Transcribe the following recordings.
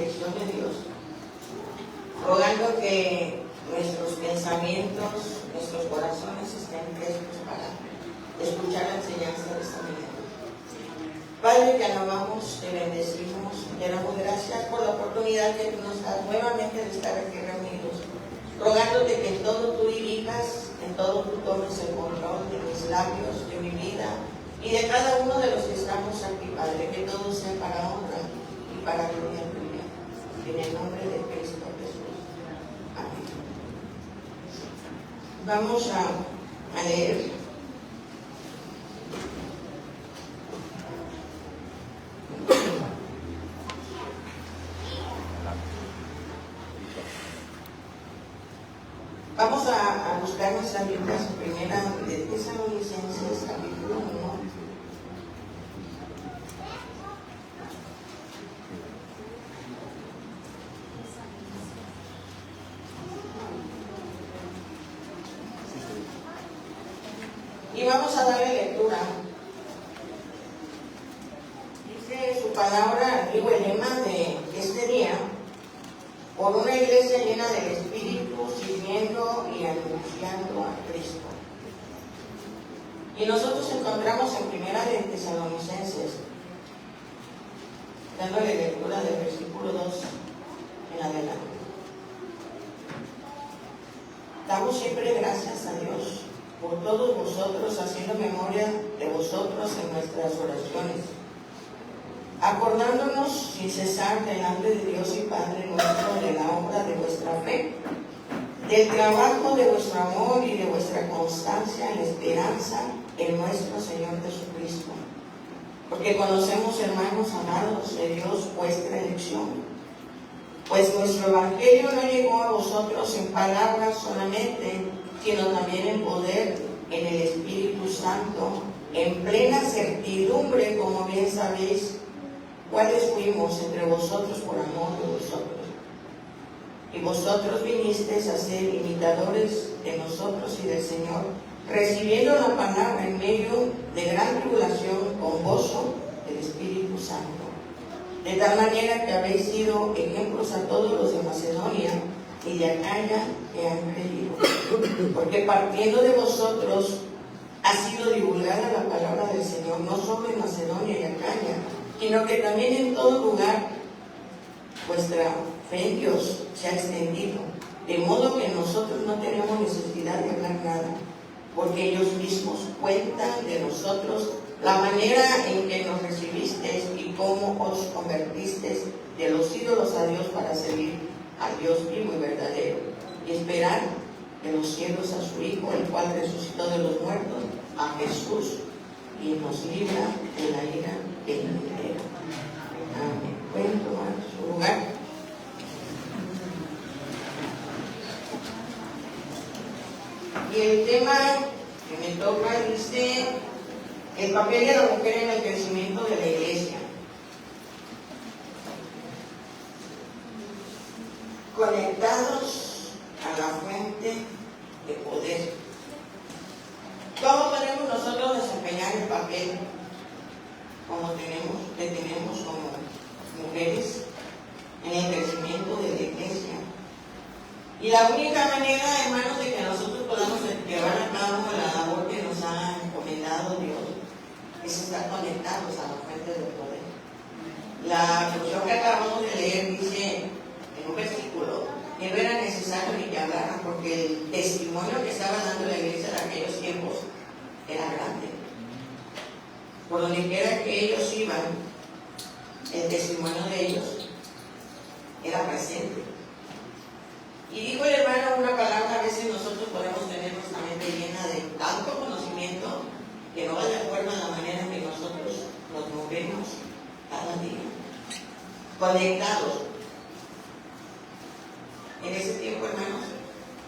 dirección de Dios, rogando que nuestros pensamientos, nuestros corazones estén frescos para escuchar la enseñanza de esta mañana. Padre, te alabamos, te bendecimos, te damos gracias por la oportunidad que tú nos das nuevamente de estar aquí reunidos, rogándote que en todo tú dirijas, en todo tú tomes el control de mis labios, de mi vida y de cada uno de los que estamos aquí, Padre, que todo sea para honra y para gloria tuya. En el nombre de Cristo Jesús. Amén. Vamos a leer. Vamos a buscar nuestras Biblias en primera de Tesalonicenses, capítulo 1. Y vamos a darle lectura. Dice su palabra, digo el lema de este día: por una iglesia llena del Espíritu, sirviendo y anunciando a Cristo. Y nosotros encontramos en primera de Tesalonicenses, dándole lectura del versículo 2 en adelante. Damos siempre gracias a Dios por todos vosotros, haciendo memoria de vosotros en nuestras oraciones, acordándonos sin cesar delante de Dios y Padre nuestro de la obra de vuestra fe, del trabajo de vuestro amor y de vuestra constancia en la esperanza en nuestro Señor Jesucristo. Porque conocemos, hermanos amados de Dios, vuestra elección, pues nuestro evangelio no llegó a vosotros en palabras solamente, sino también en poder, en el Espíritu Santo, en plena certidumbre, como bien sabéis, cuáles fuimos entre vosotros por amor de vosotros. Y vosotros vinisteis a ser imitadores de nosotros y del Señor, recibiendo la palabra en medio de gran tribulación con gozo del Espíritu Santo. De tal manera que habéis sido ejemplos a todos los de Macedonia y de Acaya que han creído. Porque partiendo de vosotros ha sido divulgada la palabra del Señor, no solo en Macedonia y Acaya, sino que también en todo lugar vuestra fe en Dios se ha extendido, de modo que nosotros no tenemos necesidad de hablar nada, porque ellos mismos cuentan de nosotros la manera en que nos recibisteis y cómo os convertisteis de los ídolos a Dios para servir al Dios vivo y verdadero, y esperar de los cielos a su Hijo, el cual resucitó de los muertos, a Jesús, y nos libra de la ira venidera. Amén. Pueden tomar su lugar. Y el tema que me toca dice: el papel de la mujer en el crecimiento de la iglesia. Conectados a la fuente de poder. ¿Cómo podemos nosotros desempeñar el papel que tenemos como mujeres en el crecimiento de la iglesia? Y la única manera, hermanos, de que nosotros podamos llevar a cabo la labor que nos ha encomendado Dios es estar conectados a la fuente del poder. La porción que acabamos de leer dice en un versículo que no era necesario ni que hablaran, porque el testimonio que estaba dando la iglesia de aquellos tiempos era grande. Por donde quiera que ellos iban, el testimonio de ellos era presente. Y dijo el hermano una palabra: a veces nosotros podemos tener nuestra mente llena de tanto conocimiento que no va de acuerdo a la manera en que nosotros nos movemos cada día, conectados. En ese tiempo, hermanos,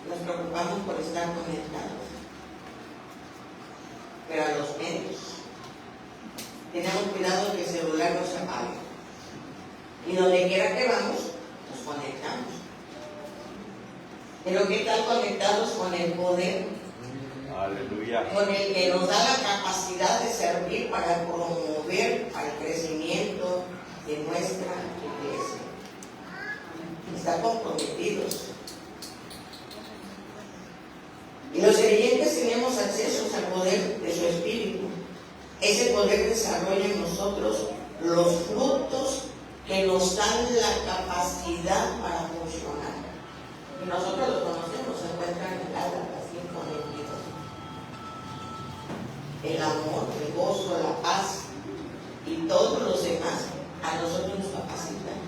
nos preocupamos por estar conectados, pero a los medios tenemos cuidado que el celular no se apague, y donde quiera que vamos, nos conectamos. Pero ¿qué tal conectados con el poder? Aleluya. Con el que nos da la capacidad de servir para promover al crecimiento de nuestra iglesia. estar comprometidos. Y los creyentes tenemos acceso al poder de su Espíritu. Ese poder desarrolla en nosotros los frutos que nos dan la capacidad para funcionar. Y nosotros los conocemos, se encuentran en Gálatas 5:22. El amor, el gozo, la paz y todos los demás a nosotros nos capacitan.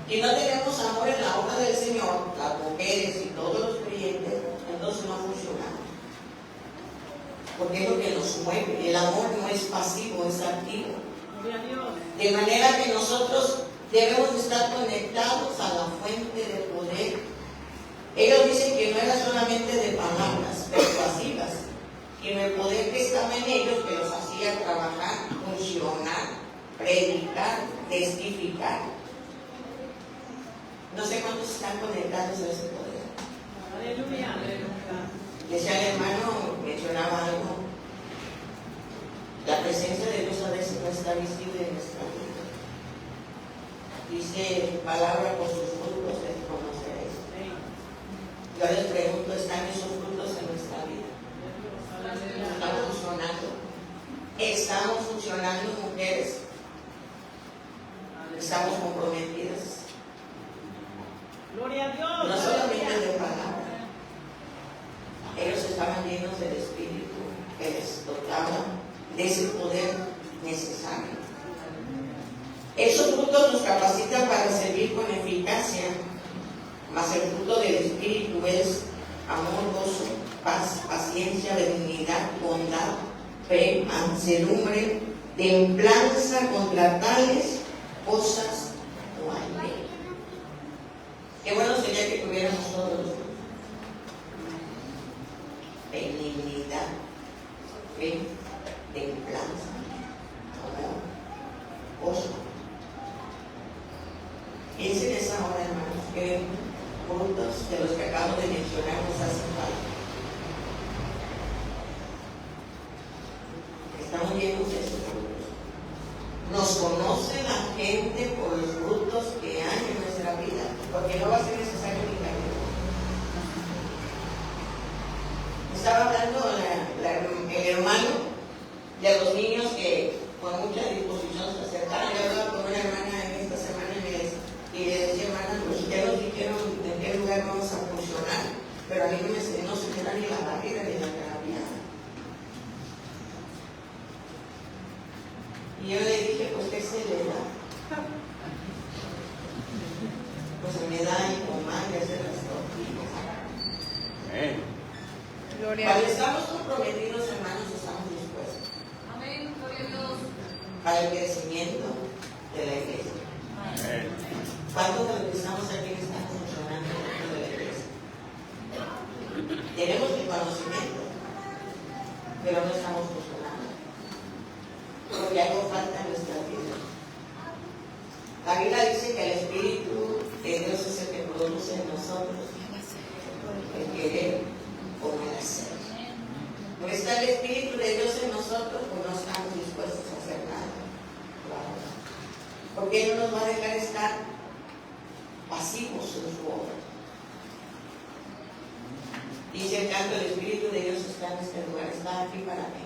Si no tenemos amor en la obra del Señor, las mujeres y todos los creyentes, entonces no funcionamos. Porque es lo que nos mueve. El amor no es pasivo, es activo. De manera que nosotros debemos estar conectados a la fuente de poder. Ellos dicen que no era solamente de palabras persuasivas, sino el poder que estaba en ellos que los hacía trabajar, funcionar, predicar, testificar. No sé cuántos están conectados a ese poder. Aleluya. Decía el hermano, mencionaba algo. La presencia de Dios a veces no está visible en nuestra vida. Dice palabra, por sus frutos les conoceréis. Yo les pregunto, ¿están esos frutos en nuestra vida? ¿Estamos funcionando? ¿Estamos funcionando, mujeres? ¿Estamos comprometidas? Gloria a Dios. No solamente de palabra. Ellos estaban llenos del Espíritu que les dotaba de ese poder necesario. Esos frutos nos capacitan para servir con eficacia, mas el fruto del Espíritu es amor, gozo, paz, paciencia, benignidad, bondad, fe, mansedumbre, templanza. Contra tales cosas no hay ley. Qué bueno sería que tuviéramos todos los frutos. Benignidad, fe, templanza, amor, gozo. Piensen en esa hora, hermanos, que frutos de los que acabo de mencionar nos hacen falta. Estamos llenos de esos frutos. Nos conoce la gente por los frutos que hay en nuestra vida, porque no va a ser necesario ni camino. Estaba hablando el hermano de los niños que con mucha disposición se acercaron. Yo hablaba con una hermana en esta semana y le decía, hermana, pues ya nos dijeron en qué lugar vamos a funcionar, pero a mí no se me da ni la barriga ni la terapia. Y yo le dije, pues ¿qué se le da? Pues se me da en tomar y hacer las tortillas. Cuando estamos comprometidos, hermanos, estamos dispuestos. Amén, gloria a Dios. Para el crecimiento de la iglesia. Amén. ¿Cuántos de los que estamos aquí están funcionando dentro de la iglesia? Tenemos el conocimiento, pero no estamos funcionando. Porque algo falta en nuestra vida. La Biblia dice que el Espíritu de Dios es el que produce en nosotros el querer como el hacer. No está el Espíritu de Dios en nosotros, pues no estamos dispuestos a hacer nada. Claro. Porque Él no nos va a dejar estar pasivos en su obra. Dice el canto, el Espíritu de Dios está en este lugar, está aquí para mí.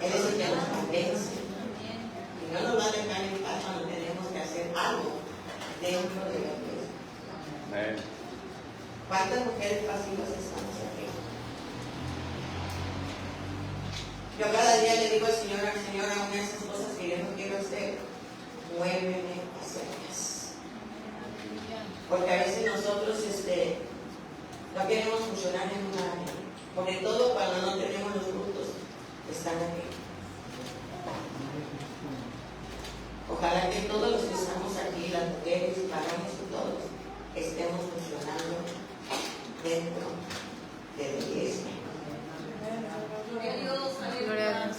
Él es el que nos convence. Y no nos va a dejar en paz cuando tenemos que hacer algo dentro de la iglesia. Amén. ¿Cuántas mujeres pasivas estamos aquí? Yo cada día le digo al Señor, aún esas cosas que yo no quiero hacer, muéveme a hacerlas. Porque a veces nosotros no queremos funcionar en una área. Porque todo cuando no tenemos los frutos, están aquí. Ojalá que todos los que estamos aquí, las mujeres, varones y todos, estemos funcionando dentro de la iglesia. Gloria a Dios, Gloria a aleluya. Dios.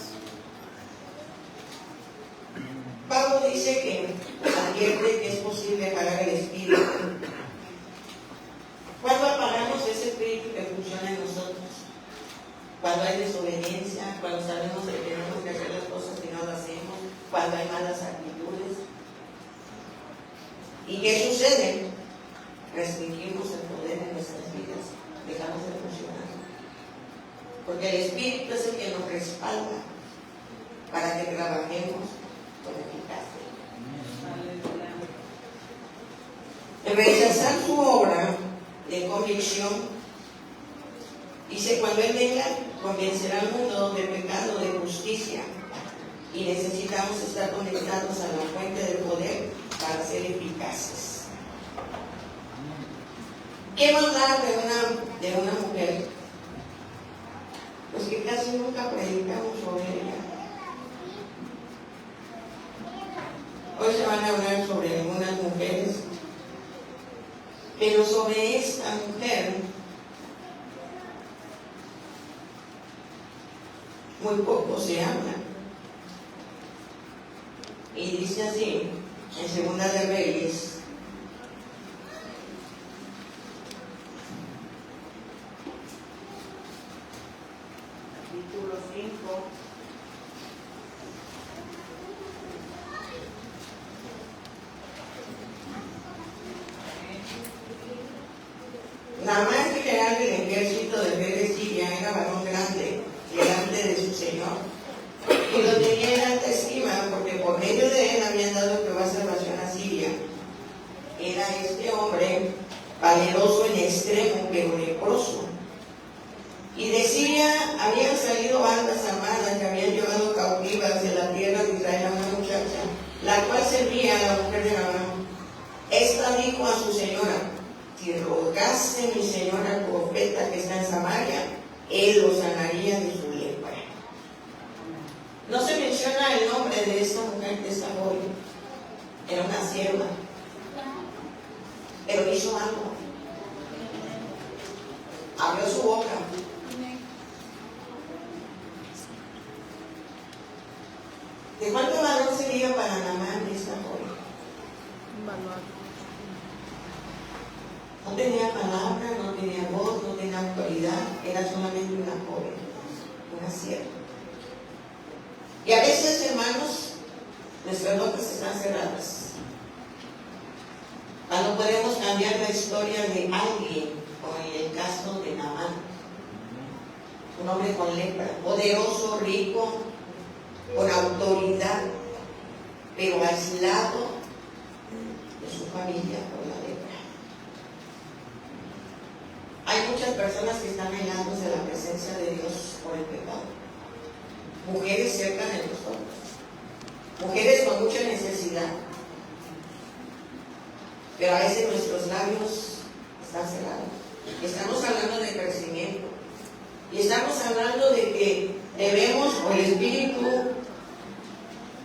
Pablo dice que advierte que es posible apagar el espíritu. ¿Cuándo apagamos ese espíritu que funciona en nosotros? Cuando hay desobediencia, cuando sabemos que tenemos que hacer las cosas y no lo hacemos, cuando hay malas actitudes. ¿Y qué sucede? Restringimos el poder en nuestras vidas, dejamos de funcionar. Porque el Espíritu es el que nos respalda para que trabajemos con eficacia. En rechazar su obra de convicción, dice: cuando Él venga, convencerá al mundo de pecado, de justicia. Y necesitamos estar conectados a la fuente del poder para ser eficaces. ¿Qué mandar de una mujer? Pues que casi nunca predicamos sobre ella. Hoy se van a hablar sobre algunas mujeres, pero sobre esta mujer muy poco se habla. Y dice así, en Segunda de Reyes, capítulo 5. Naamán, general del ejército del rey de Siria, era varón grande delante de su señor, y lo tenía en alta estima, porque por medio de él habían dado Jehová salvación a Siria. Era este hombre valeroso en extremo, pero leproso. Y de Siria habían salido bandas armadas que habían llevado cautivas de la tierra de Israel a una muchacha, la cual servía a la mujer de Naamán. Esta dijo a su señora: si rogase mi señora al profeta que está en Samaria, él lo sanaría de su lepra. No se menciona el nombre de esta mujer que está hoy. Era una sierva, pero hizo algo. Abrió su boca. ¿De cuánto valor sería para Naamán esta joven? No tenía palabra, no tenía voz, no tenía autoridad, era solamente una joven, una sierva. Y a veces, hermanos, nuestras bocas están cerradas. No podemos cambiar la historia de alguien, como en el caso de Naamán, un hombre con lepra, poderoso, rico, con autoridad, pero aislado de su familia por la lepra. Hay muchas personas que están aisladas de la presencia de Dios por el pecado. Mujeres cerca de nosotros, mujeres con mucha necesidad, pero a veces nuestros labios están cerrados. Estamos hablando de crecimiento y estamos hablando de que debemos, por el Espíritu,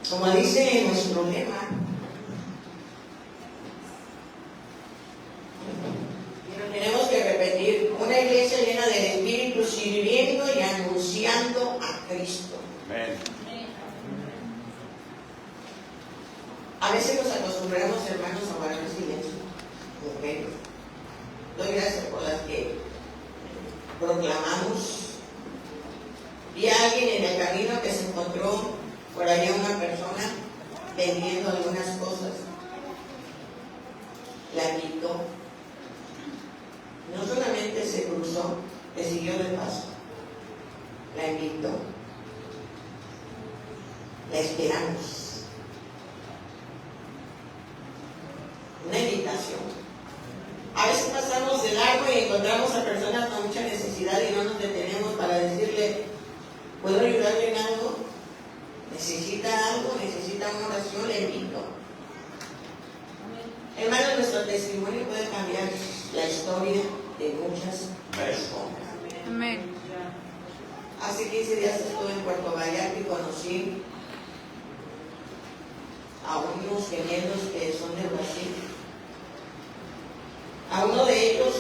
como dice nuestro lema, tenemos que repetir: una iglesia llena del Espíritu, sirviendo y anunciando a Cristo. Amén. A veces nos acostumbramos, hermanos, a guardar silencio. Mujeres, doy gracias por las que proclamamos. Vi a alguien en el camino que se encontró por allá una persona vendiendo algunas cosas. La invitó. No solamente se cruzó, le siguió de paso. La invitó. La esperamos. Una invitación. A veces pasamos de largo y encontramos a personas con mucha necesidad y no nos detenemos para decirle: ¿puedo ayudarle en algo? ¿Necesita algo? ¿Necesita una oración? Le invito. Hermanos, nuestro testimonio puede cambiar la historia de muchas personas. Amén. Hace 15 días estuve en Puerto Vallarta y conocí a unos gemelos que son de Brasil. A uno de ellos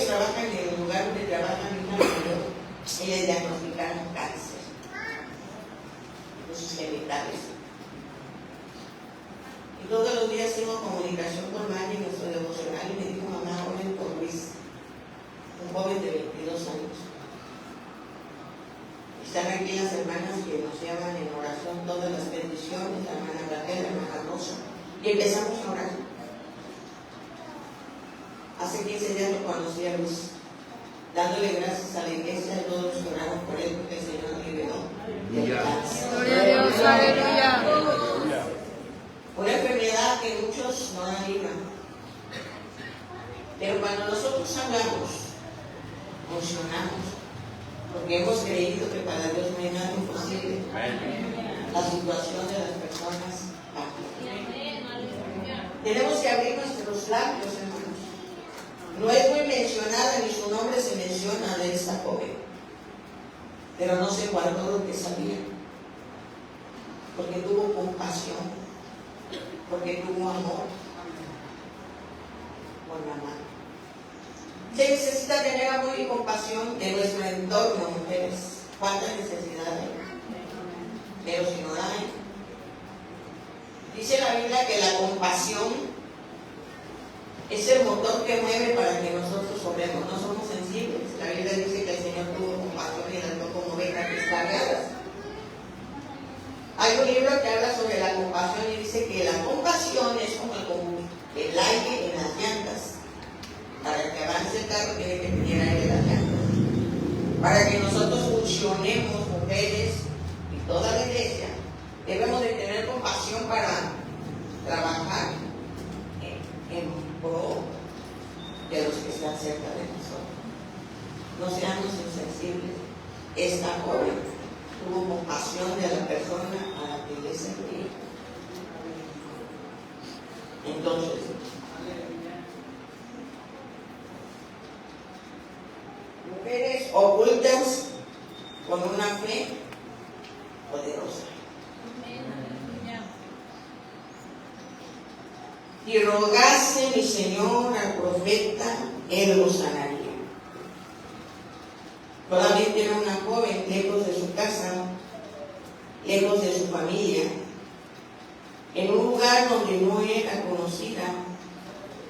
trabajan en el lugar donde trabaja mi hija mayor y le diagnosticaron cáncer de sus genitales. Y todos los días tengo comunicación con Mari en nuestro devocional y me dijo: mamá, oren por Luis, un joven de 22 años. Están aquí las hermanas que nos llaman en oración todas las bendiciones, la hermana Raquel, la hermana Rosa, y empezamos a orar. Hace 15 días lo conocí a Luis, dándole gracias a la iglesia a todos los que oraron por él, porque el Señor lo liberó del cáncer. Gloria a Dios, aleluya. Aleluya. Una enfermedad que muchos no la libran. Pero cuando nosotros hablamos, funcionamos, porque hemos creído que para Dios no hay nada imposible. Amén. La situación de las personas cambia. Tenemos que abrir nuestros labios, hermanos. No es muy mencionada ni su nombre se menciona de esta joven, pero no se guardó lo que sabía, porque tuvo compasión, porque tuvo amor por la mano. Se necesita tener amor y compasión en nuestro entorno, mujeres. ¿Cuánta necesidad hay? Pero si no la hay. Dice la Biblia que la compasión es el motor que mueve para que nosotros obremos. No somos sensibles. La Biblia dice que el Señor tuvo compasión y las tocó como ovejas descarriadas. Hay un libro que habla sobre la compasión y dice que la compasión es como el aire en las llantas. Para que avance el carro tiene que tener aire en las llantas. Para que nosotros funcionemos, mujeres y toda la iglesia, debemos de tener compasión para trabajar en pro de los que están cerca de nosotros. No seamos insensibles. Esta joven tuvo compasión de la persona a la que le servía. Entonces, mujeres ocultas con una fe poderosa. Y rogase mi Señor al profeta, él lo sanaría. Solamente era una joven lejos de su casa, lejos de su familia, en un lugar donde no era conocida,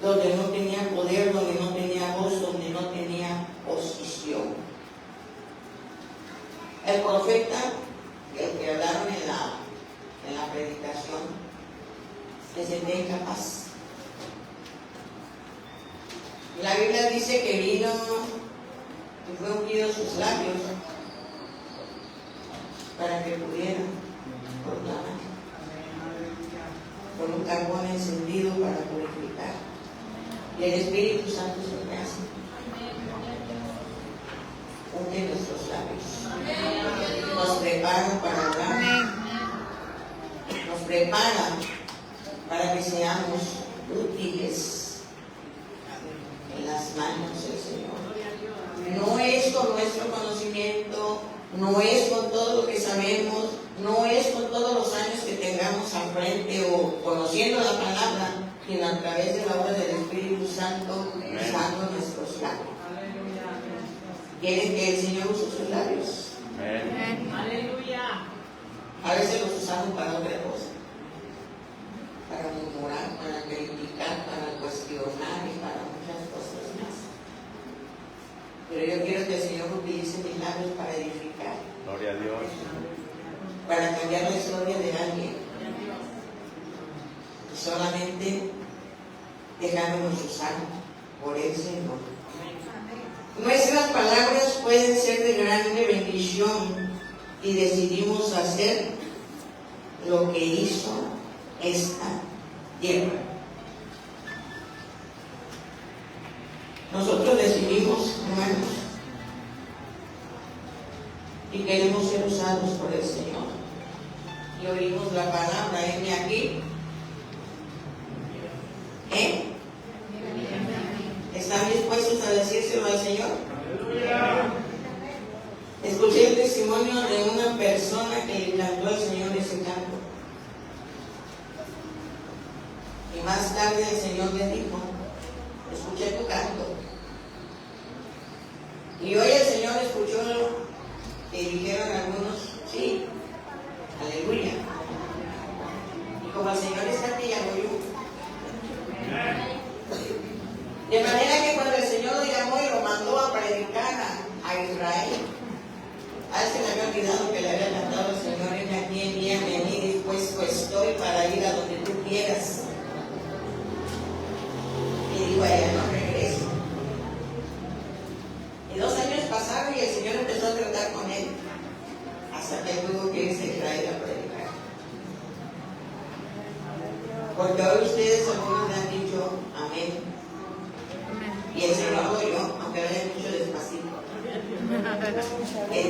donde no tenía poder, donde no tenía voz, donde no tenía posición. El profeta, el que hablaron en la predicación, se sentía incapaz. Y la Biblia dice que vino y fue ungido sus labios para que pudiera proclamar, con un carbón encendido para purificar. Y el Espíritu Santo es lo que hace. Unge nuestros labios. Nos prepara para orar. Nos prepara para que seamos útiles en las manos del Señor. No es con nuestro conocimiento, no es con todo lo que sabemos, no es con todos los años que tengamos al frente o conociendo la palabra, sino a través de la obra del Espíritu Santo usando nuestros labios. ¿Quieren que el Señor use sus labios? Amén. Aleluya. A veces los usamos para otra cosa, para murmurar, para criticar, para cuestionar y para muchas cosas más. Pero yo quiero que el Señor utilice mis labios para edificar, Gloria a Dios. para cambiar la historia de alguien. Y solamente dejándonos usar por el Señor. Nuestras palabras pueden ser de grande bendición y decidimos hacer lo que hizo esta tierra. Nosotros decidimos, hermanos, y queremos ser usados por el Señor. Y oímos la palabra, heme aquí. ¿Están dispuestos a decírselo al Señor? Escuché el testimonio de una persona que le cantó al Señor ese canto. Y más tarde el Señor le dijo, escuché tu canto. Y hoy el Señor escuchó que dijeron algunos, sí, aleluya. Y como el Señor está aquí, ya lo oyó. De manera que cuando el Señor lo llamó y lo mandó a predicar a Israel, a él se le había olvidado que le había cantado al Señor, en aquí, envíame a mí, dispuesto estoy para ir a donde tú quieras. Y dijo a ella, no regrese. Porque hoy ustedes algunos me han dicho amén. Y el Señor oyó, aunque lo hayan dicho despacito.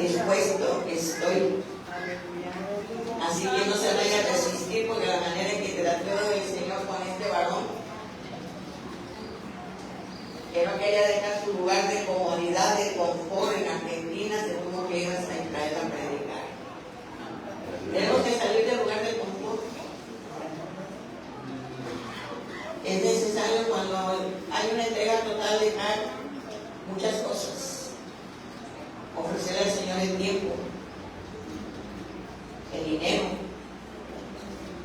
Dispuesto estoy. Así que no se vaya a resistir, porque la manera en que trató el Señor con este varón, que no quería dejar su lugar de comodidad, de confort en Argentina, según que ibas a Israel a predicar. Tenemos que salir del lugar de confort. Es necesario, cuando hay una entrega total, dejar muchas cosas. Ofrecer al Señor el tiempo, el dinero.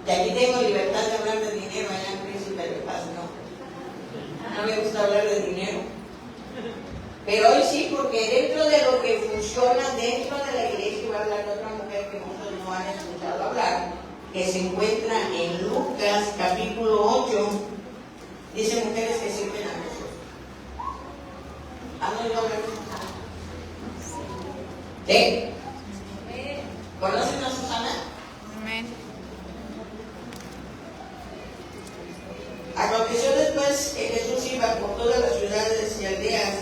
Y aquí tengo libertad de hablar de dinero, allá en Príncipe de Paz no me gusta hablar de dinero, pero hoy sí, porque dentro de lo que funciona dentro de la iglesia, iba a hablar de otra mujer que muchos no han escuchado hablar, que se encuentra en Lucas capítulo 8, dice mujeres que sirven a Jesús. ¿Han oído hablar? ¿Sí? ¿Conocen a Susana? Amén. Aconteció después que Jesús iba por todas las ciudades y aldeas,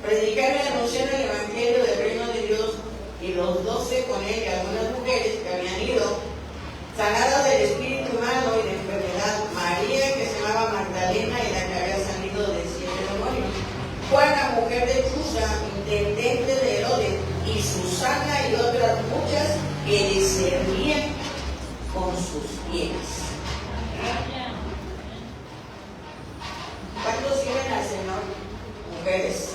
predicando y anunciando el evangelio del reino de Dios, y los 12 con él y algunas mujeres que habían ido, sanadas del espíritu malo y de enfermedad, María, que se llamaba Magdalena, y la que había salido de 7 demonios, Juana, mujer de Chuza, intendente de Herodes, y Susana y otras muchas que le servían con sus bienes. ¿Cuántos sirven al Señor? Mujeres.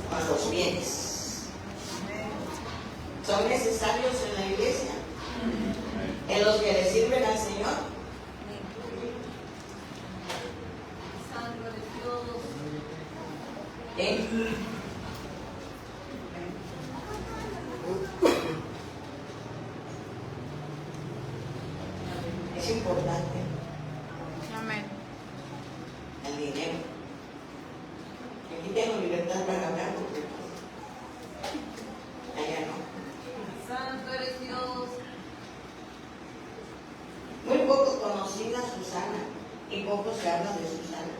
Con los bienes. ¿Son necesarios en la iglesia? ¿En los que le sirven al Señor? ¿Eh? Es importante. Amén. El dinero. Aquí tengo libertad para hablar, porque allá no. Santo eres Dios. Muy poco conocida Susana, y poco se habla de Susana.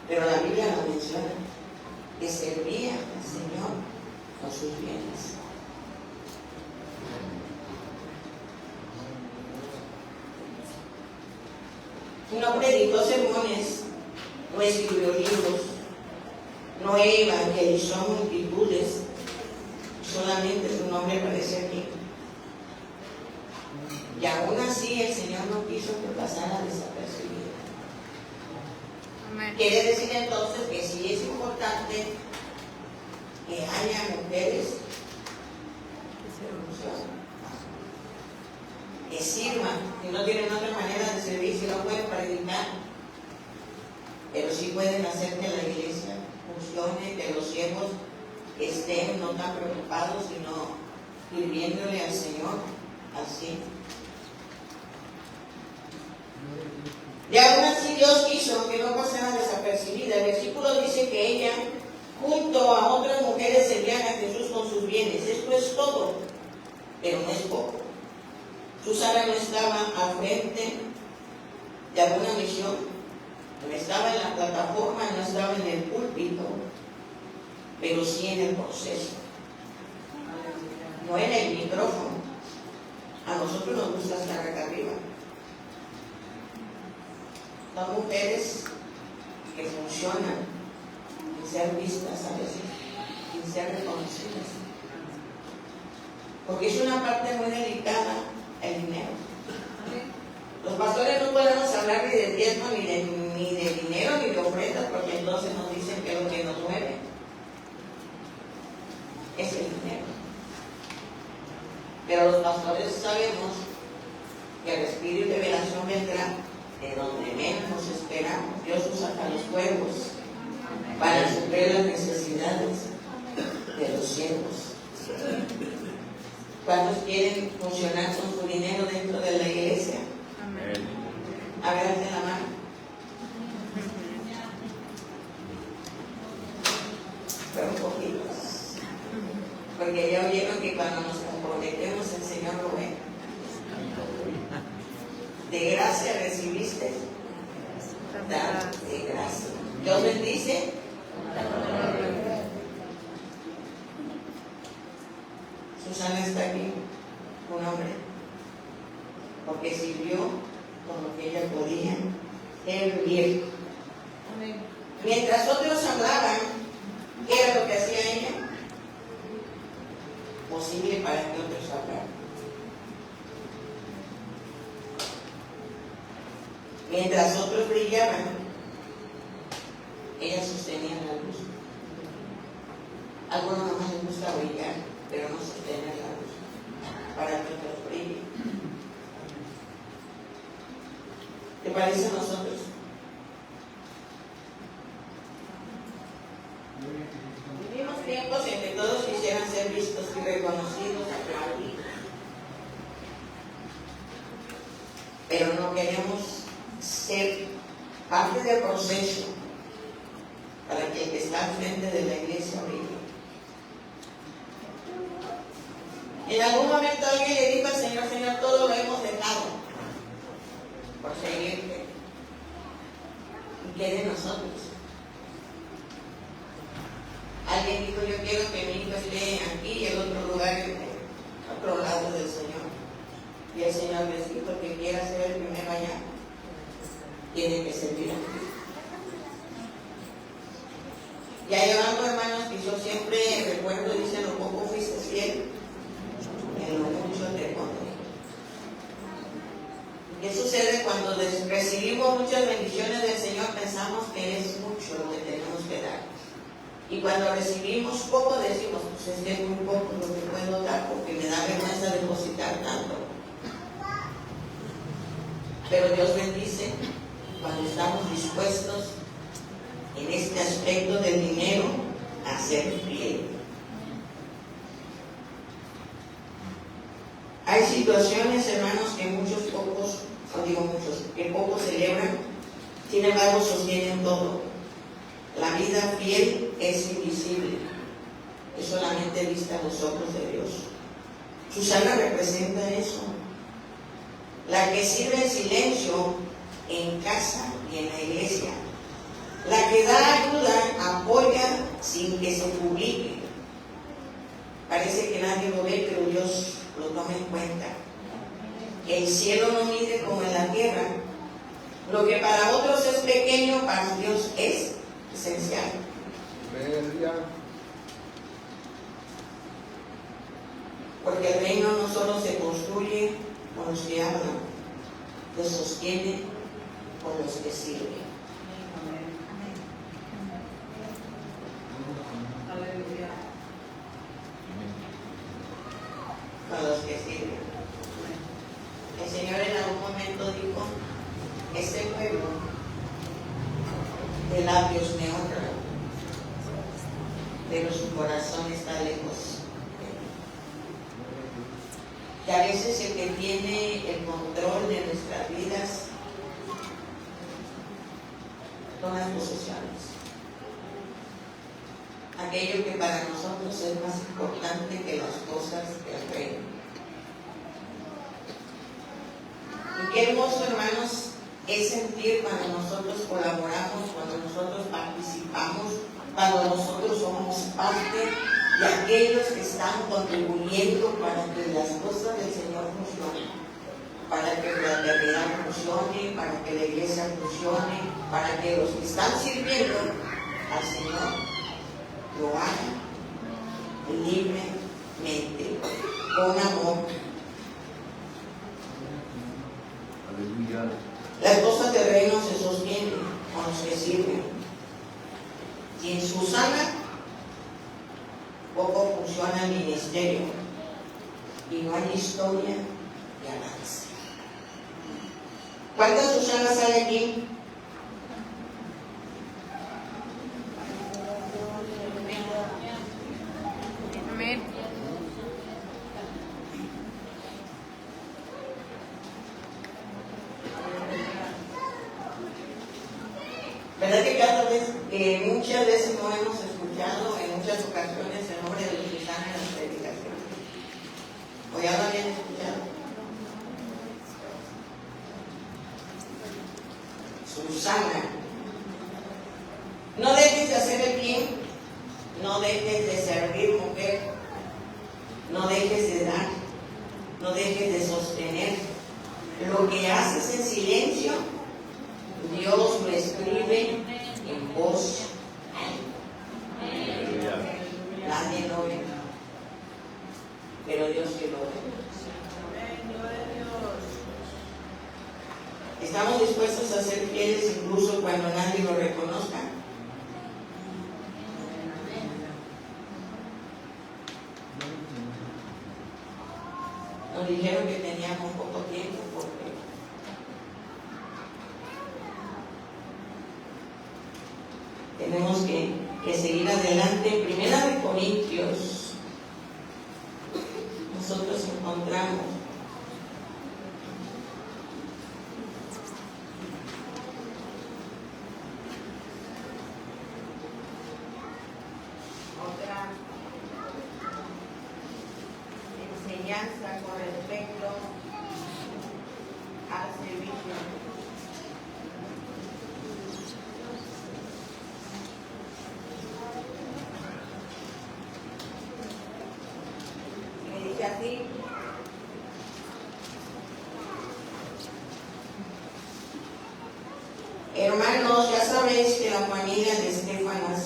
Pero la Biblia lo menciona, que servía al Señor con sus bienes. No predicó sermones, no escribió libros, no evangelizó multitudes, solamente su nombre aparece aquí. Y aún así el Señor no quiso que pasara desapercibido. Amén. Quiere decir entonces que sí es importante que haya mujeres que sirvan, que no tienen otra manera de servir, si no pueden predicar, pero sí pueden hacer que la iglesia funcione, que los siervos estén no tan preocupados, sino sirviéndole al Señor así. Y aún así Dios quiso que no pasara desapercibida. El versículo dice que ella, junto a otras mujeres, servían a Jesús con sus bienes. Esto es todo, pero no es poco. Susana no estaba al frente de alguna misión, no estaba en la plataforma, no estaba en el púlpito, pero sí en el proceso. No en el micrófono. A nosotros nos gusta estar acá arriba. Son mujeres que funcionan sin ser vistas a veces, sin ser reconocidas. Porque es una parte muy delicada el dinero. Los pastores no podemos hablar ni de diezmo, ni de dinero, ni de ofrendas, porque entonces nos dicen que lo que nos mueve es el dinero. Pero los pastores sabemos que el espíritu de revelación vendrá de donde menos nos esperamos. Dios usa a los cuervos para suplir las necesidades de los siervos. ¿Cuántos quieren funcionar con su dinero dentro de la iglesia? Amén. Agárrense la mano. Fueron poquitos. Porque Porque ya oyeron que cuando nos comprometemos el Señor lo ve. De gracia recibiste, da de gracia. Dios bendice. Susana está aquí, un hombre, porque sirvió con lo que ella podía servir. Mientras otros hablaban, ¿qué era lo que hacía ella? Posible para que otros hablaran. Mientras otros brillaban, ella sostenía la luz. A algunos nomás les gusta brillar, pero no sostener la luz para que otros brillen. ¿Te parece a nosotros? Vivimos tiempos en que todos quisieran ser vistos y reconocidos, aplaudidos. Pero no queremos ser parte del proceso para que el que está al frente de la iglesia brille. En algún momento alguien le dijo al Señor: Señor, todo lo hemos dejado por seguirte. ¿Y qué de nosotros? Alguien dijo: yo quiero que mi hijo esté aquí y el otro lugar en otro lado del Señor. Y el Señor les dijo: el que quiera ser el primero allá tiene que servir a Cristo. Ya llevando, hermanos, que yo siempre recuerdo, dice: lo poco fuiste fiel, en lo mucho te pondré. ¿Qué sucede cuando recibimos muchas bendiciones del Señor? Pensamos que es mucho lo que tenemos que dar. Y cuando recibimos poco decimos: pues es que es muy poco lo que puedo dar, porque me da vergüenza depositar tanto. Pero Dios bendice cuando estamos dispuestos en este aspecto del dinero a ser fiel. Hay situaciones, hermanos, que que pocos celebran, sin embargo sostienen todo. La vida fiel es invisible, es solamente vista a los ojos de Dios. Susana representa eso. La que sirve en silencio en casa y en la iglesia. La que da ayuda, apoya sin que se publique. Parece que nadie lo ve, pero Dios lo toma en cuenta. El cielo no mide como en la tierra. Lo que para otros es pequeño, para Dios es esencial. Porque el reino no solo se construye con los que hablan, se sostiene con los que sirven. Con los que sirven. El Señor en algún momento dijo: este pueblo de labios me honra, pero su corazón está lejos. Y a veces el que tiene el control de nuestras vidas son las posesiones. Aquello que para nosotros es más importante que las cosas del reino. Y qué hermoso, hermanos, es sentir cuando nosotros colaboramos, cuando nosotros participamos, cuando nosotros somos parte de aquellos que están contribuyendo para que las cosas del Señor funcionen, para que la fraternidad funcione, para que la iglesia funcione, para que los que están sirviendo al Señor lo hagan libremente, con amor. Aleluya. Las cosas del reino se sostienen con los que sirven. Sin Susana, poco funciona el ministerio y no hay historia de avance. ¿Cuántas Susanas hay aquí? Amén. ¿Verdad que cada vez, muchas veces no hemos escuchado en muchas ocasiones el nombre de los Susanas en las predicaciones? ya lo habían escuchado. Susana. No dejes de hacer el bien, no dejes de servir, mujer, no dejes de dar, no dejes de sostener. Lo que haces en silencio, Dios lo escribe en voz. Aleluya. Nadie lo ve, pero Dios sí lo ve. ¿Estamos dispuestos a ser fieles incluso cuando nadie lo reconozca? Nos dijeron que teníamos poco tiempo porque tenemos que seguir adelante. En Primera de Corintios nosotros encontramos otra enseñanza con respecto al servicio. Me dice así: hermanos, ya sabéis que la familia de Estéfanas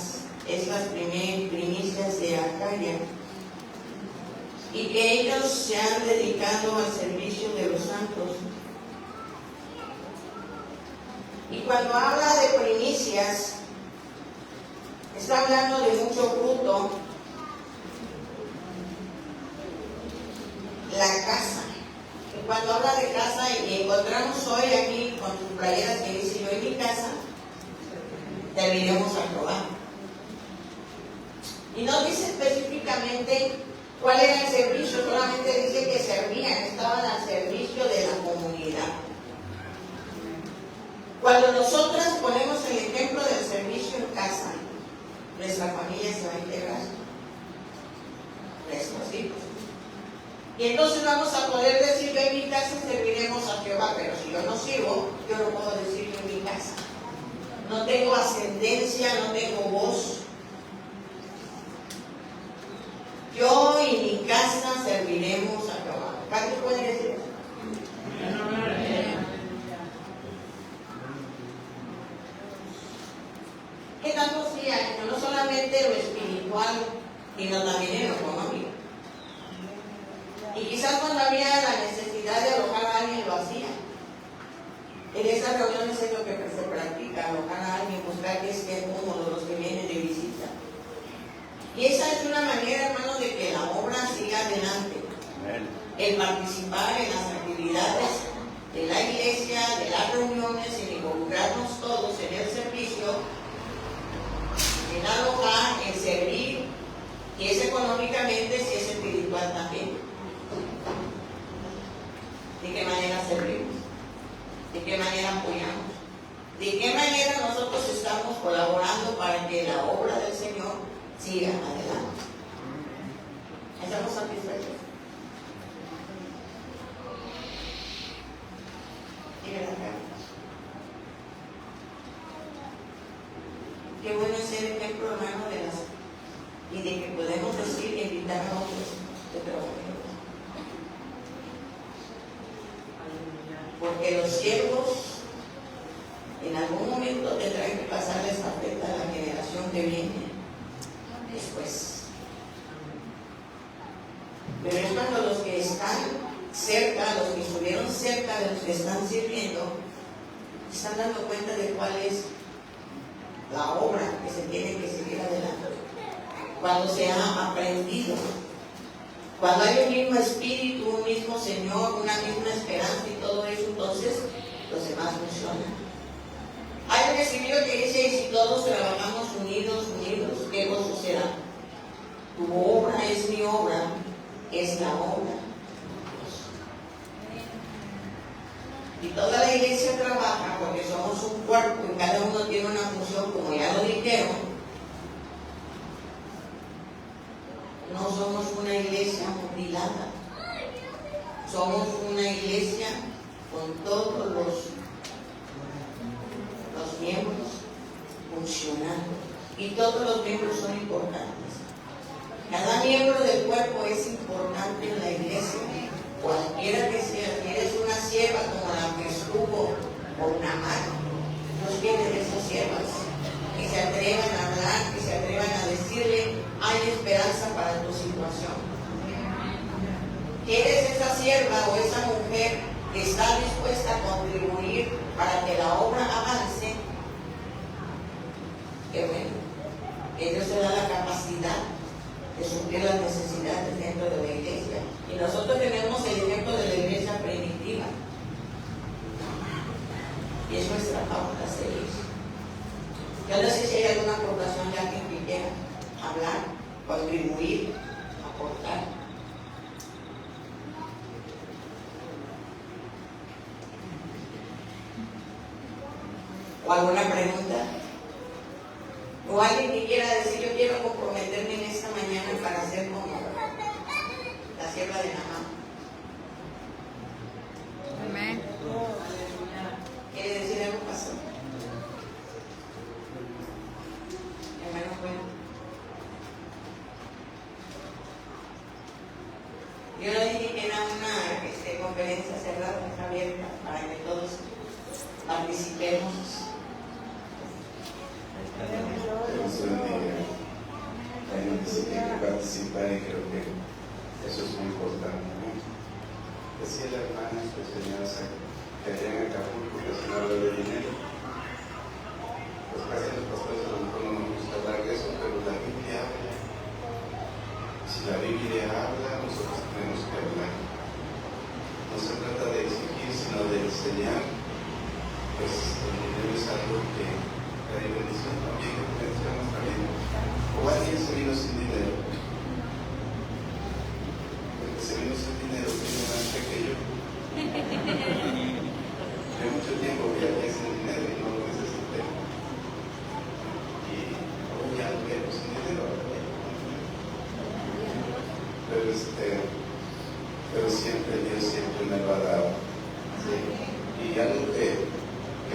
es las primicias de Acaya, y que ellos se han dedicado al servicio de los santos. Y cuando habla de primicias, está hablando de mucho fruto. La casa. Y cuando habla de casa, y encontramos hoy aquí con sus playeras que dice: yo en mi casa serviremos a Jehová. Y no dice específicamente cuál era el servicio, solamente dice que servían, estaban al servicio de la comunidad. Cuando nosotras ponemos el ejemplo del servicio en casa, nuestra familia se va a integrar, nuestros hijos. Y entonces vamos a poder decir: yo en mi casa serviremos a Jehová. Pero si yo no sirvo, yo no puedo decir yo en mi casa. No tengo ascendencia, no tengo voz. Yo y mi casa serviremos a Jehová. ¿Cuántos pueden decir eso? ¿Qué tanto sí hay? No solamente lo espiritual, sino también en lo económico. Y quizás cuando había la necesidad de alojar a alguien, lo hacía. En esas reuniones es lo que se practica: alojar a alguien, buscar que estén cómodos los que vienen de visita. Y esa es una manera, hermanos, de que la obra siga adelante. El participar en las actividades de la iglesia, de las reuniones, en involucrarnos todos en el servicio, en alojar, en servir, y es económicamente, si es espiritual también. ¿De qué manera servimos? ¿De qué manera apoyamos? ¿De qué manera nosotros estamos colaborando para que la obra del Señor siga adelante? ¿Estamos satisfechos? Díganle acá. Qué bueno es ser ejemplo, hermano, de las, y de que podemos decir e invitar a otros que trabajen. Porque los siervos en algún momento tendrán que pasar la estafeta a la generación que viene después. Pero es cuando los que están cerca, los que estuvieron cerca de los que están sirviendo, están dando cuenta de cuál es la obra que se tiene que seguir adelante. Cuando se ha aprendido, cuando hay un mismo espíritu, un mismo Señor, una misma esperanza y todo eso, entonces los demás funcionan. Hay un escrito que dice: y si todos trabajamos unidos, ¿qué gozo será? Tu obra es mi obra, es la obra. Y toda la iglesia trabaja porque somos un cuerpo y cada uno tiene una función, como ya lo dijeron. No somos una iglesia mutilada. Somos una iglesia con todos los miembros funcionando y todos los miembros son importantes. Cada miembro del cuerpo es importante en la iglesia, cualquiera que sea. Si eres una sierva como la que estuvo por una mano, no tienes esas siervas que se atrevan a hablar, que se atrevan a decirle: hay esperanza para tu situación. ¿Quieres esa sierva o esa mujer que está dispuesta a contribuir para que la obra avance? Qué bueno, que Dios te da la capacidad de suplir las necesidades dentro de la iglesia. Y nosotros tenemos el ejemplo de la iglesia primitiva. Y es nuestra pauta a seguir. Yo no sé si hay alguna aportación de alguien que quiera hablar, contribuir, aportar. ¿O alguna pregunta? O alguien que quiera decir: yo quiero comprometerme en esta mañana para ser como la sierva de Naamán. Amén. ¿Quiere decir algo, pastor? Hermano Juan. Yo no dije que era una conferencia cerrada, está abierta para que todos participemos. Hay que participar y creo que eso es muy importante, ¿no? Decía la hermana que enseñanza que allá en Acapulco que se habla de dinero. Pues casi los pastores a lo mejor no nos gusta hablar de eso, pero la Biblia habla. Si la Biblia habla, nosotros tenemos que hablar. No se trata de exigir, sino de enseñar. Pues el dinero es algo que hay bendición también, que mencionamos también. O alguien se vino sin dinero. El que se vino sin dinero tiene más fe que yo. Yo mucho tiempo viajé sin dinero y no lo necesité. Y hoy ya lo veo sin dinero. Pero siempre Dios siempre me lo ha dado. ¿Sí? Y algo que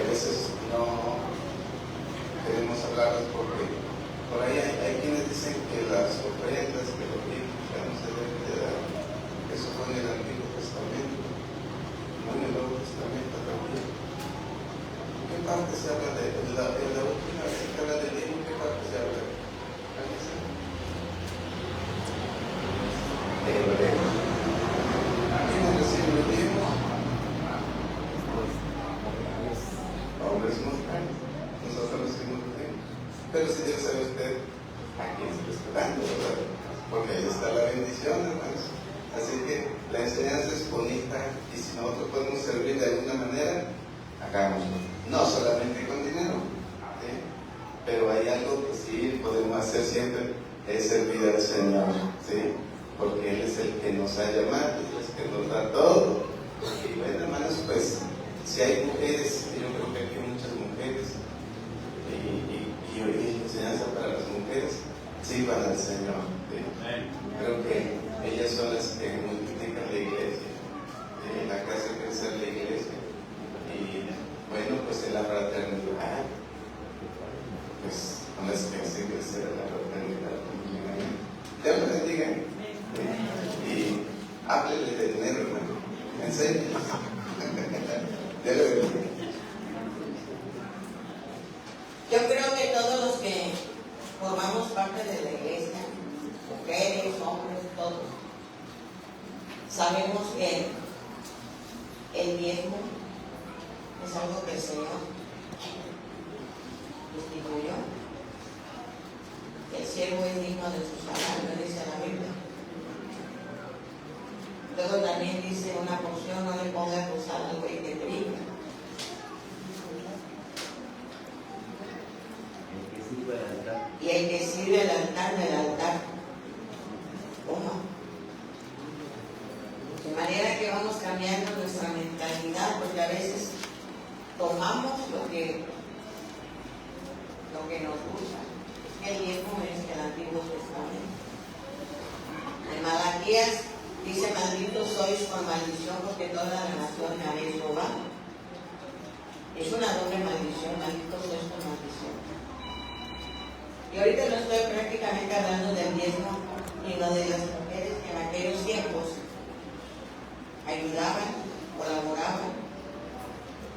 a veces no queremos hablar es porque por ahí hay quienes dicen que las ofrendas, que los bienes ya no se deben de dar. Eso fue en el Antiguo Testamento, no en el Nuevo Testamento también. ¿Qué parte se habla de la última vez que habla de dinero? ¿Qué parte se habla? ¿Alguien sabe? ¿Quiénes reciben los bienes? Hombres mortales. Nosotros recibimos los bienes. Pero si Dios sabe usted a quién se lo está dando, ¿verdad? Porque ahí está la bendición, hermanos. Así que la enseñanza es bonita y si nosotros podemos servir de alguna manera, hagámoslo. No solamente con dinero, ¿sí? Pero hay algo que sí podemos hacer siempre, es servir al Señor, ¿sí? Porque Él es el que nos ha llamado, Él es el que nos da todo. Y bueno, hermanos, pues si hay mujeres, yo creo que aquí hay muchas mujeres, y hoy hay enseñanza para las mujeres, sirvan al Señor, ¿sí? Creo que ellas son las que multiplican la iglesia, la que hace crecer la iglesia. Y bueno, pues en la fraternidad, pues con las que hace crecer la fraternidad. Dios les bendiga. Y háblele de dinero, hermano. Enséñeles. Dios les bendiga. Yo creo que todos los que formamos parte de la iglesia, mujeres, hombres, todos, sabemos que el diezmo es algo que el Señor instituyó. El siervo es digno de su salario, dice la Biblia. Luego también dice una porción: no le pongas usar al buey que trilla. Y el que sirve al altar del altar. ¿Cómo? De manera que vamos cambiando nuestra mentalidad, porque a veces tomamos lo que nos gusta. El diezmo es el Antiguo Testamento. En Malaquías Dice, malditos sois con maldición porque toda la nación me habéis robado. Es una doble maldición, malditos sois con maldición. Y ahorita no estoy prácticamente hablando del diezmo, sino de las mujeres que en aquellos tiempos ayudaban, colaboraban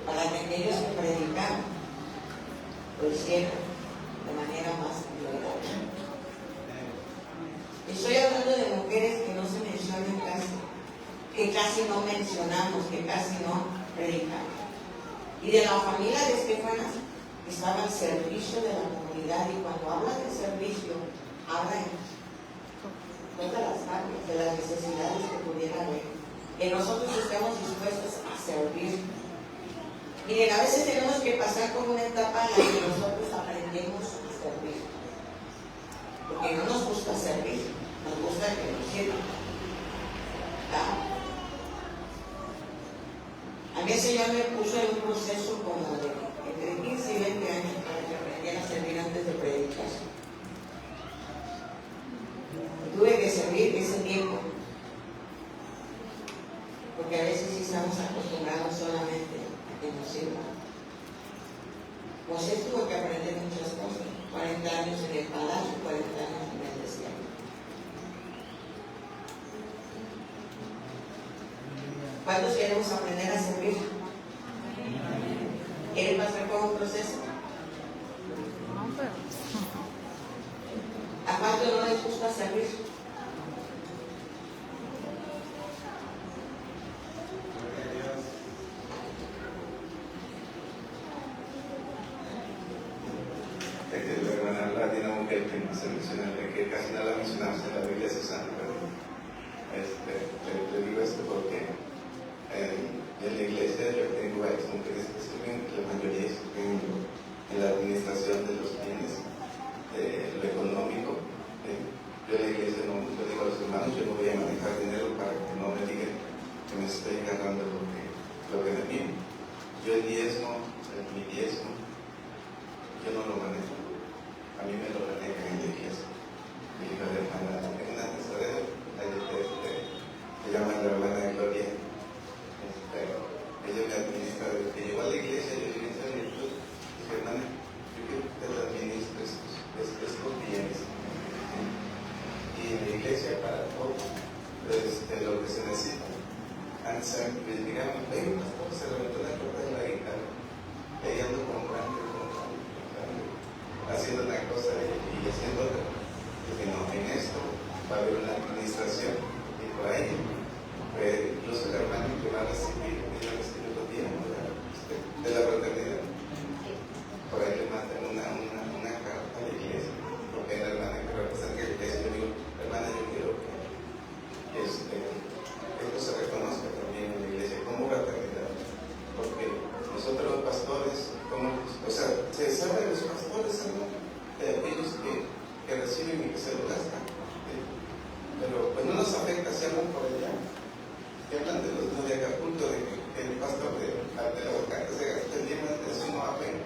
para que aquellos que predicaban lo hicieran de manera más violenta. Estoy hablando de mujeres que no se mencionan casi, que casi no mencionamos, que casi no predicamos. Y de la familia de Estefanas estaba al servicio de la comunidad, y cuando habla de servicio, habla en todas las áreas, de las necesidades que pudiera haber, que nosotros estemos dispuestos a servir. Miren, a veces tenemos que pasar por una etapa en la que nosotros aprendemos a servir, porque no nos gusta servir, nos gusta que nos sirvan. A mí el Señor me puso en un proceso como de entre 15 y 20 años para que aprendiera a servir antes de predicar. Tuve que servir ese tiempo, porque a veces sí estamos acostumbrados solamente a que nos sirvan. Moisés tuvo que aprender muchas cosas, 40 años en el palacio, 40 años en el desierto. ¿Cuántos queremos aprender a servir? ¿Quieren pasar por un proceso? No, pero. ¿A cuántos no les gusta servir? La hermana Latina, una mujer que no se menciona, que casi no la mencionamos en la Biblia, Susana, pero le digo esto porque en la iglesia yo tengo varias mujeres que sirven, la mayoría sirven en la administración de los bienes, lo económico. Yo en la iglesia no, yo digo a los hermanos, yo no voy a manejar dinero para que no me digan que me estoy ganando lo que me piden. Yo el diezmo, mi diezmo, yo no lo manejo. A mí me lo manejan en la iglesia. Mi hija de hermana, en una tesorera, se llama la hermana Gloria. Ella me administra, desde que llegó a la iglesia, yo le dije a mi virtud, dije, hermana, yo quiero que te lo administres estos bienes. Y en la iglesia para todo, lo que se necesita. Antes me dijeron, ven, pastor, se levantó la puerta de la guitarra, ella ando comprando, haciendo una cosa y haciendo otra. Dije, no, en esto va a haber una administración, y por ahí, incluso el hermano que va a recibir, ella recibe los días de la fraternidad. Por ahí le mandan una carta a la iglesia, porque es la hermana que representa la iglesia. Yo digo, hermana, yo quiero que esto se reconozca también en la iglesia como fraternidad, porque nosotros los pastores, se sabe de los pastores, hermano, de aquellos que reciben y que se lo gastan, pero pues no nos afecta si hablan por allá, que hablan de los de Acapulco, de que el pastor de la Boca se gasta el día más de eso, no afecta,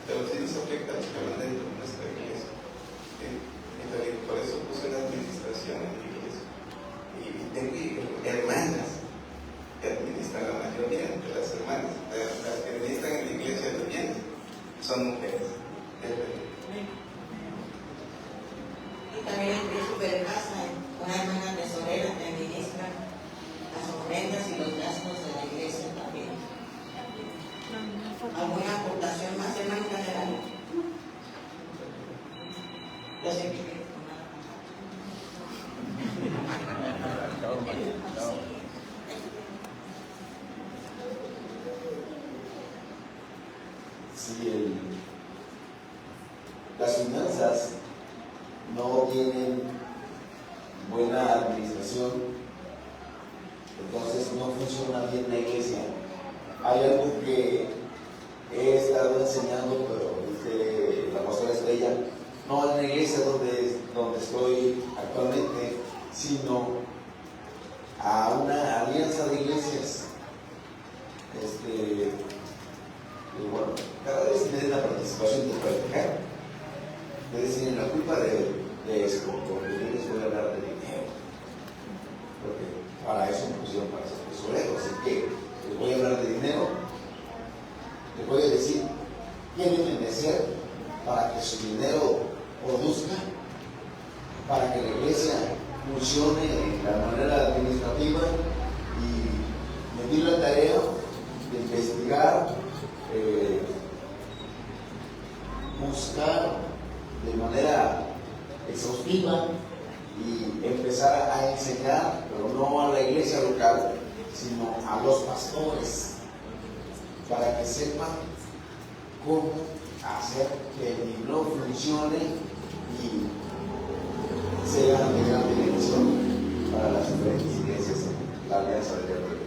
pero sí nos afecta a los que hablan dentro de nuestra iglesia. Entonces, por eso puse la administración en la iglesia. Y tengo hermanas que administran la mayoría de las hermanas, las que administran en la iglesia los bienes, son mujeres. Y también en Príncipe de Casa, una hermana tesorera que administra las ofrendas y los gastos de la iglesia también. ¿Alguna aportación más, hermano general? Yo sé que si las finanzas no tienen buena administración, entonces no funciona bien la iglesia. Hay algo que he estado enseñando, pero dice la pastora Estrella, no en la iglesia donde estoy actualmente, sino a una alianza de iglesias. Y bueno, cada vez tienen la participación de practicar. Ustedes tienen la culpa de esto, porque yo les voy a hablar de dinero. Porque para eso me pusieron para ser tesorero. Así que les voy a hablar de dinero, les voy a decir qué deben de hacer para que su dinero produzca, para que la iglesia funcione de la manera administrativa, y me di la tarea de investigar, buscar de manera exhaustiva y empezar a enseñar, pero no a la iglesia local, sino a los pastores, para que sepan cómo hacer que el dinero funcione y sea de gran bendición para las diferentes iglesias en la Alianza del Diablo.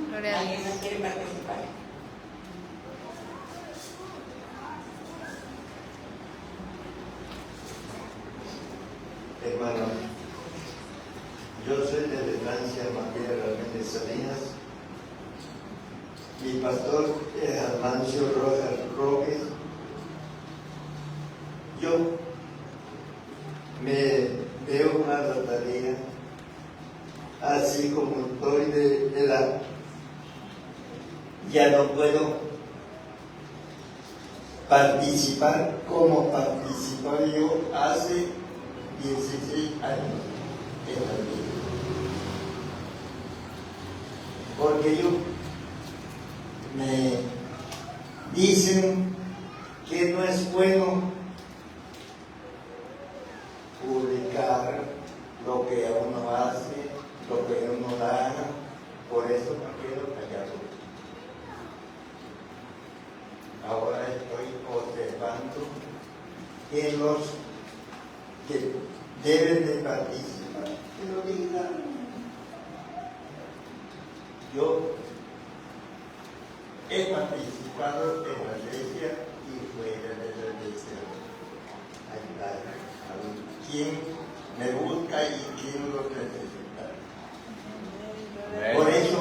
Gloria a ¿Alguien Dios. más quiere participar? Hermano, yo soy de Francia, María Ramírez Salinas. Mi pastor es Amancio Rojas. Yo me veo una tarea, así como estoy de edad, ya no puedo participar como participaba yo hace 16 años en la vida. Porque yo me dicen que no es bueno publicar lo que uno hace, lo que uno da, por eso me quedo callado. Ahora estoy observando que los que deben de participar, que lo digan. Yo he participado en la iglesia y fuera de la iglesia. Ayudar a quien me busca y quien lo necesita. Por eso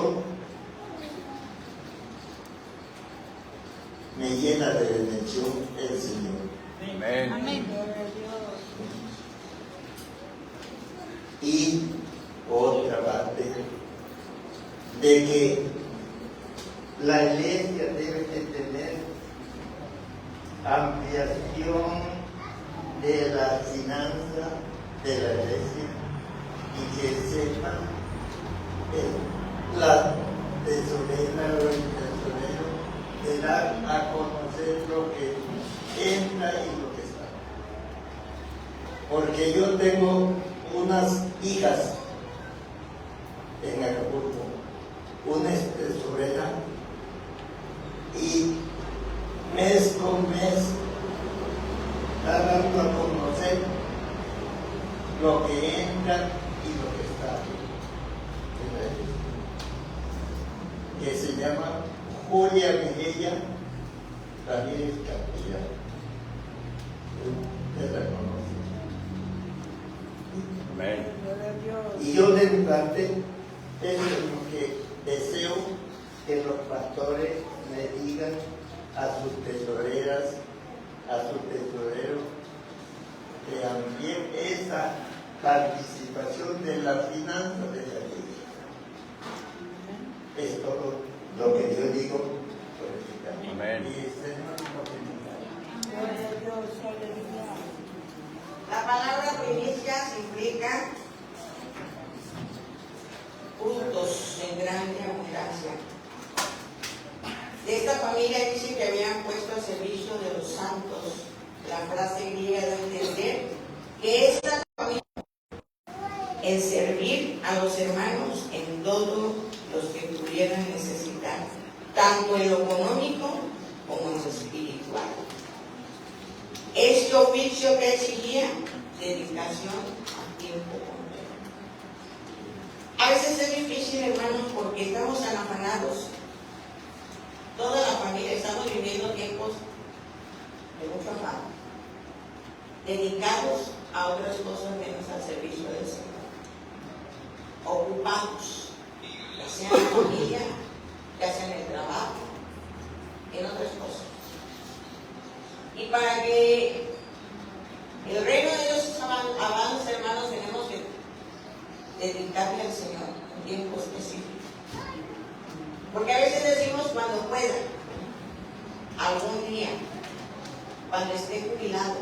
me llena de bendición el Señor. Amén. Amén. Y otra parte de que la iglesia debe de tener ampliación de la finanza de la iglesia y que sepan la tesorera o el tesorero de dar a conocer lo que entra y lo que está. Porque yo tengo unas hijas en Acapulco, una es tesorera, y mes con mes está dando a conocer lo que entra y lo que está en la iglesia, que se llama Julia Miguel Ramírez Castilla. Usted la conoce. Amén. Y yo de mi parte, eso es lo que deseo que los pastores le digan a sus tesoreras, a sus tesoreros, que amplíen esa participación de la finanza de la iglesia. Es todo lo que yo digo por el camino. Amén. Y ese es lo que La palabra primicias implica frutos en grande abundancia. De esta familia dice que habían puesto al servicio de los santos. La frase griega da a entender que esta familia en servir a los hermanos en todo los que pudieran necesitar, tanto en lo económico como en lo espiritual. Este oficio que exigía dedicación a tiempo completo. A veces es difícil, hermanos, porque estamos tan afanados. Toda la familia estamos viviendo tiempos de mucho afán, dedicados a otras cosas menos al servicio del Señor. Ocupados, ya sea en la familia, ya sea en el trabajo, en otras cosas. Y para que el reino de Dios avance, hermanos, tenemos que dedicarle al Señor un tiempo específico. Porque a veces decimos cuando pueda, algún día, cuando esté jubilado.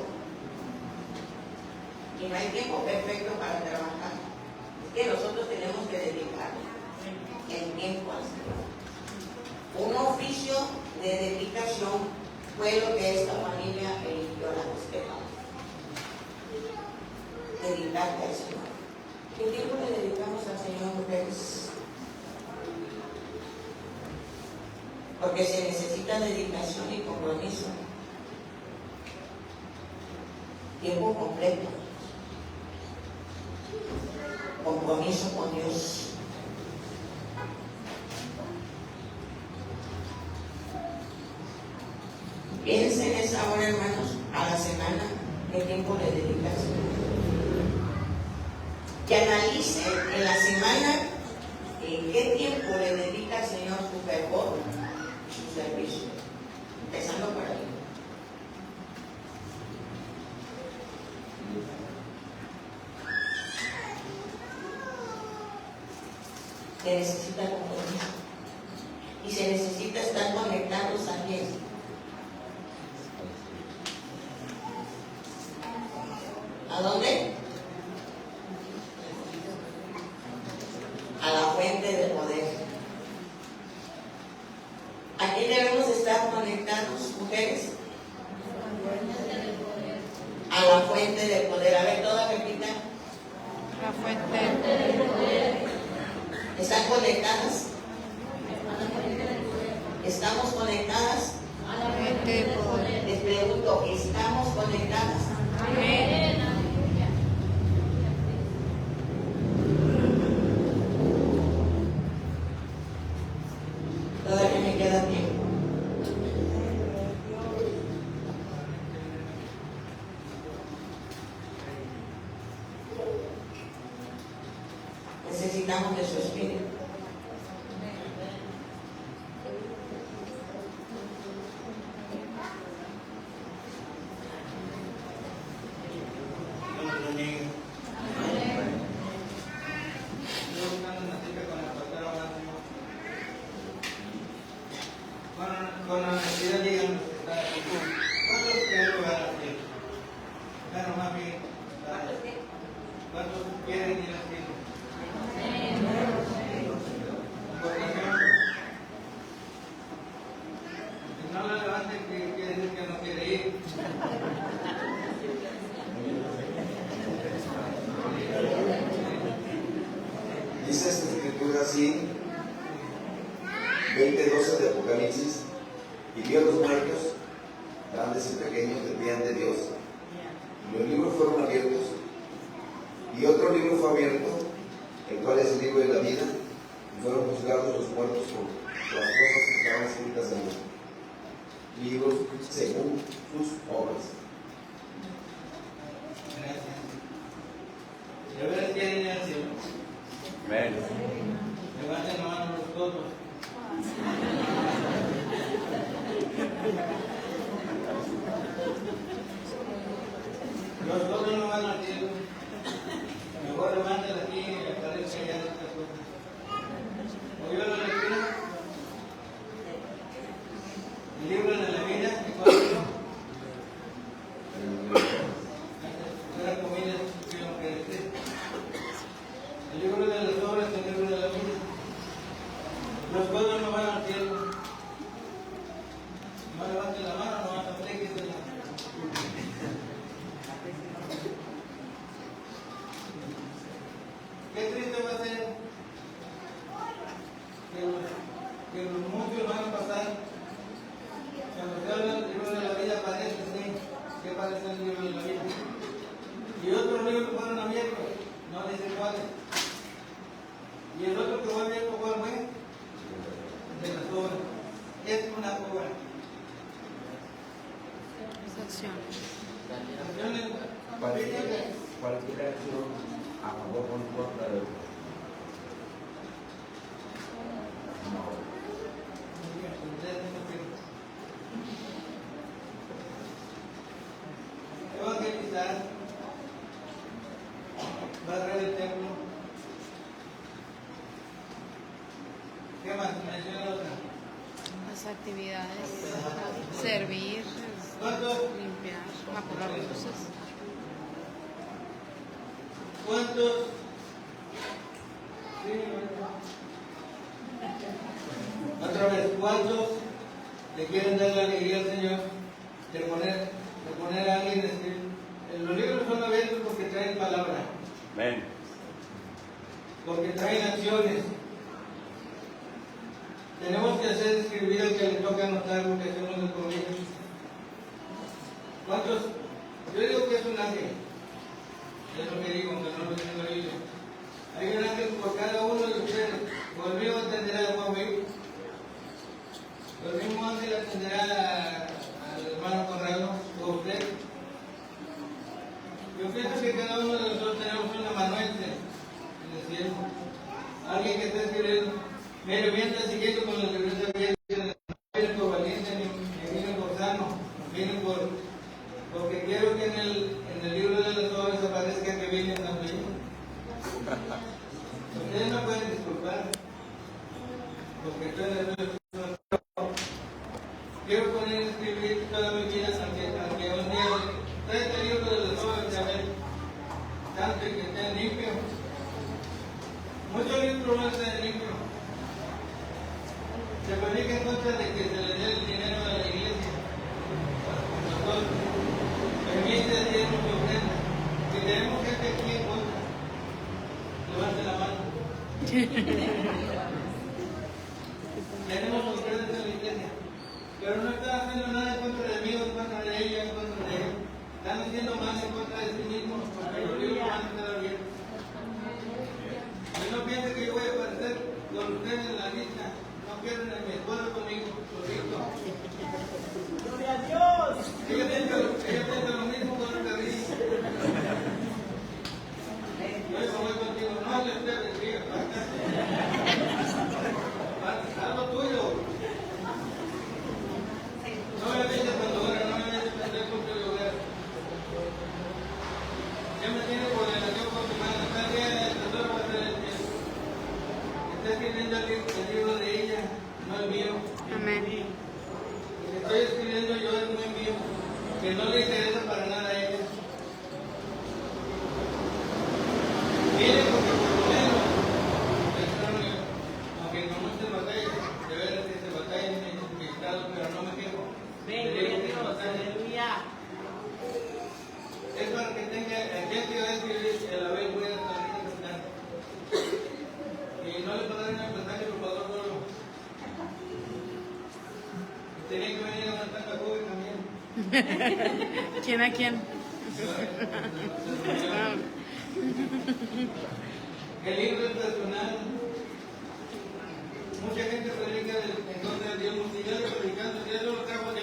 Y no hay tiempo perfecto para trabajar. Es que nosotros tenemos que dedicar el tiempo al Señor. Un oficio de dedicación fue lo que esta familia eligió la búsqueda. Dedicarte al Señor. ¿Qué tiempo le dedicamos al Señor, mujeres? Porque se necesita dedicación y compromiso. Tiempo completo. Compromiso con Dios. Piensen esa hora, hermanos, a la semana, qué tiempo le dedicas. Que analice en la semana qué tiempo le dedica al Señor su fervor, su servicio. Empezando por ahí. Se necesita compromiso. Y se necesita estar conectados a quién. ¿A dónde? A la fuente del poder. ¿A quién debemos estar conectados, mujeres? A la fuente del poder. A ver, todas repitan. La fuente del poder. ¿Están conectadas? ¿Estamos conectadas? A la fuente del poder. Les pregunto, ¿estamos conectadas? Amén. Todavía me queda tiempo. Necesitamos de su espíritu. Con la necesidad llegan ¿cuántos quieren llegar al cielo? Claro, más bien. ¿Cuántos quieren ir al cielo? Si no la levanten, quiere decir que no quiere ir. Dice esta escritura así, 20:12 de Apocalipsis, y vio a los muertos, grandes y pequeños, de pie ante Dios. Y los libros fueron abiertos, y otro libro fue abierto, el cual es el libro de la vida, y fueron juzgados los muertos por las cosas que estaban escritas en los libros según sus obras. Gracias. ¿De verdad quieren ir al cielo? Levanten la mano los todos. Los todos no van al cielo. Mejor levanten aquí y aparezca ya de estas cosas. ¿Oyó la lectura? El libro de la vida, ¿cuál es? Era comida que lo que decía. El libro de las obras, el libro de la vida. Los pueblos no van al cielo. No levanten la mano, no van a tener que ser. Qué triste va a ser que los muchos van a pasar. Cuando se habla del libro de la vida, parece que parece el libro de la vida. Y otros libros fueron abiertos, no dice cuáles. Y el otro que fue abierto, ¿cuál fue? De las obras. Es una obra. Acciones. Acciones. Cualquier acción a favor o en contra de otro. actividades, servir, limpiar, apagar luces. ¿Cuántos? Otra vez, ¿cuántos le quieren dar la alegría al Señor de poner a alguien a escribir? Los libros son abiertos porque traen palabra, Amén. porque traen acciones. Tenemos que hacer escribir al que le toca anotar lo que hacemos en el colegio. ¿Cuántos? Yo digo que es un ángel. Es lo que digo, aunque no lo dice la Biblia. Hay un ángel por cada uno de ustedes. Por el mismo atenderá a Juan Vivo. El mismo ángel atenderá al hermano Conrado o a usted. Yo pienso que cada uno de nosotros tenemos un amanuense en el cielo. Alguien que esté escribiendo. Mire, mientras siguiendo con la libreta abierta, no vienen por valiente ni vienen por sano, vienen porque quiero que en el libro de las obras aparezca que vienen también. Ustedes no pueden disculpar, porque estoy nervioso. Quiero poner a escribir toda mi vida, aunque un día trae este libro de las obras de Abel, tanto que esté limpio. Muchos libros no están limpios. Se predica en contra de que se le dé el dinero a la iglesia. Nosotros, permite el diezmo que ofrenda. Si tenemos gente aquí en contra, levante la mano. Tenemos ofrendas en la iglesia, pero no están haciendo nada en contra de mí, o en contra de ella, en contra de él. Están haciendo más en contra de sí mismos, porque los libros van a estar abiertos. Y no piensen que yo voy a aparecer con ustedes en la lista. No pierden en mi escuela conmigo, solito. ¡Gloria a Dios! Ella piensa lo mismo con el cariño. Yo voy contigo, no le estés bendiga, algo tuyo. No me metes cuando ora, no me metes pendejo en tu lugar. Ya me tiene por relación con tu madre, está bien, el tesoro va a ser el mío. Está escribiendo el libro de ella, no el mío. Amén. Lo que estoy escribiendo yo es muy mío, que no le interesa para nada a ella. Viene porque por lo menos, aunque con muchas batallas, de veras que se batallan en mi estado, pero no me quejo. Aleluya. Es para que tenga gente que va a escribir el Abel puede estar. Y no le pasaron el mensaje, por favor, solo. Tenían que venir a matar a Cuba también. ¿Quién a quién? El libro es personal. Mucha gente predica en contra de Dios, si yo le predicando, si Dios lo trajo de